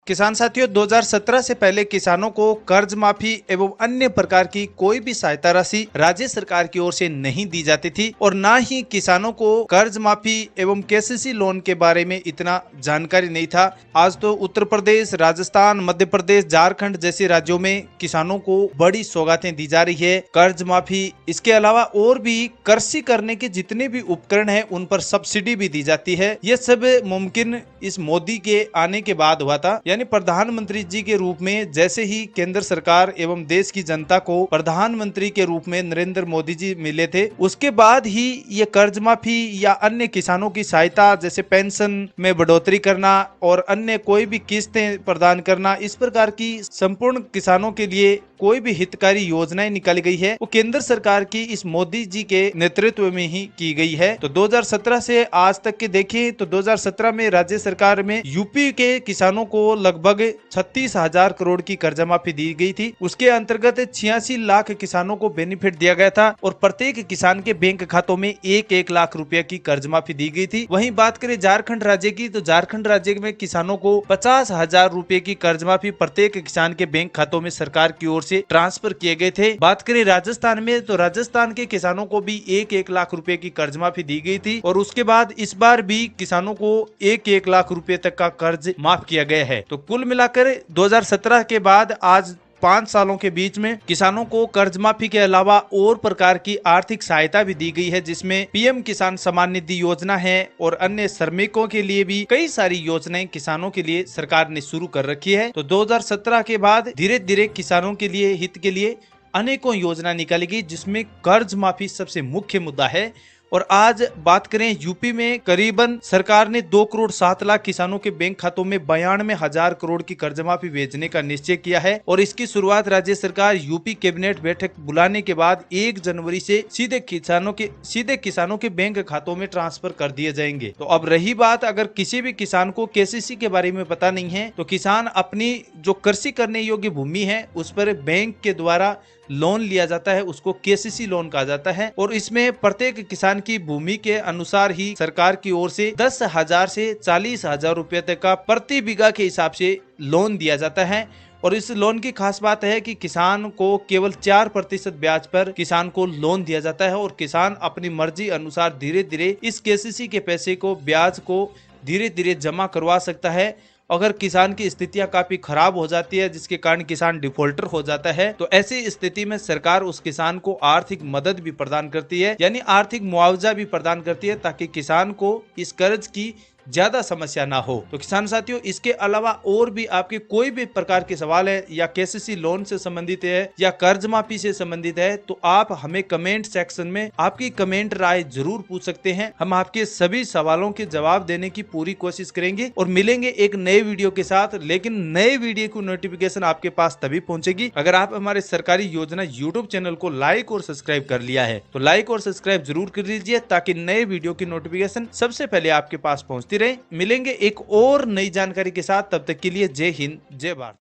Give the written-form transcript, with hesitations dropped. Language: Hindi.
किसान साथियों, 2017 से पहले किसानों को कर्ज माफी एवं अन्य प्रकार की कोई भी सहायता राशि राज्य सरकार की ओर से नहीं दी जाती थी और न ही किसानों को कर्ज माफी एवं केसीसी लोन के बारे में इतना जानकारी नहीं था। आज तो उत्तर प्रदेश, राजस्थान, मध्य प्रदेश, झारखंड जैसे राज्यों में किसानों को बड़ी सौगातें दी जा रही है। कर्ज माफी, इसके अलावा और भी कृषि करने के जितने भी उपकरण हैं उन पर सब्सिडी भी दी जाती है। ये सब मुमकिन इस मोदी के आने के बाद हुआ था। यानी प्रधानमंत्री जी के रूप में जैसे ही केंद्र सरकार एवं देश की जनता को प्रधानमंत्री के रूप में नरेंद्र मोदी जी मिले थे, उसके बाद ही ये कर्ज माफी या अन्य किसानों की सहायता जैसे पेंशन में बढ़ोतरी करना और अन्य कोई भी किस्तें प्रदान करना, इस प्रकार की संपूर्ण किसानों के लिए कोई भी हितकारी योजनाएं निकाली गई है वो केंद्र सरकार की इस मोदी जी के नेतृत्व में ही की गई है। तो 2017 से आज तक के देखें तो 2017 में राज्य सरकार में यूपी के किसानों को लगभग 36,000 करोड़ की कर्ज माफी दी गई थी। उसके अंतर्गत 86 लाख किसानों को बेनिफिट दिया गया था और प्रत्येक किसान के बैंक खातों में 1-1 लाख रुपए की कर्ज माफी दी गई थी। वहीं बात करें झारखंड राज्य की, तो झारखंड राज्य में किसानों को 50,000 रुपए की कर्ज माफी प्रत्येक किसान के बैंक खातों में सरकार की ओर से ट्रांसफर किए गए थे। बात करें राजस्थान में, तो राजस्थान के किसानों को भी 1-1 लाख रुपए की कर्ज माफी दी गई थी और उसके बाद इस बार भी किसानों को 1-1 लाख रुपए तक का कर्ज माफ किया गया है। तो कुल मिलाकर 2017 के बाद आज 5 सालों के बीच में किसानों को कर्ज माफी के अलावा और प्रकार की आर्थिक सहायता भी दी गई है, जिसमें पीएम किसान सम्मान निधि योजना है और अन्य श्रमिकों के लिए भी कई सारी योजनाएं किसानों के लिए सरकार ने शुरू कर रखी है। तो 2017 के बाद धीरे धीरे किसानों के लिए हित के लिए अनेकों योजना निकाली गई, जिसमें कर्ज माफी सबसे मुख्य मुद्दा है। और आज बात करें यूपी में, करीबन सरकार ने 2 करोड़ 7 लाख किसानों के बैंक खातों में 92,000 करोड़ की कर्ज माफी भेजने का निश्चय किया है और इसकी शुरुआत राज्य सरकार यूपी कैबिनेट बैठक बुलाने के बाद 1 जनवरी से सीधे किसानों के बैंक खातों में ट्रांसफर कर दिए जाएंगे। तो अब रही बात, अगर किसी भी किसान को केसीसी के बारे में पता नहीं है तो किसान अपनी जो कृषि करने योग्य भूमि है उस पर बैंक के द्वारा लोन लिया जाता है, उसको केसीसी लोन कहा जाता है और इसमें प्रत्येक किसान की भूमि के अनुसार ही सरकार की ओर से 10,000 से 40,000 रुपए तक का प्रति बीघा के हिसाब से लोन दिया जाता है। और इस लोन की खास बात है कि किसान को केवल 4% ब्याज पर किसान को लोन दिया जाता है और किसान अपनी मर्जी अनुसार धीरे धीरे इस केसीसी के पैसे को, ब्याज को धीरे धीरे जमा करवा सकता है। अगर किसान की स्थितियां काफी खराब हो जाती है जिसके कारण किसान डिफॉल्टर हो जाता है, तो ऐसी स्थिति में सरकार उस किसान को आर्थिक मदद भी प्रदान करती है, यानी आर्थिक मुआवजा भी प्रदान करती है ताकि किसान को इस कर्ज की ज्यादा समस्या ना हो। तो किसान साथियों, इसके अलावा और भी आपके कोई भी प्रकार के सवाल है या केसीसी लोन से संबंधित है या कर्ज माफी से संबंधित है तो आप हमें कमेंट सेक्शन में आपकी कमेंट राय जरूर पूछ सकते हैं। हम आपके सभी सवालों के जवाब देने की पूरी कोशिश करेंगे और मिलेंगे एक नए वीडियो के साथ। लेकिन नए वीडियो की नोटिफिकेशन आपके पास तभी पहुंचेगी अगर आप हमारे सरकारी योजना यूट्यूब चैनल को लाइक और सब्सक्राइब कर लिया है। तो लाइक और सब्सक्राइब जरूर कर लीजिए ताकि नए वीडियो की नोटिफिकेशन सबसे पहले आपके पास पहुंचती रहे। मिलेंगे एक और नई जानकारी के साथ, तब तक के लिए जय हिंद, जय भारत।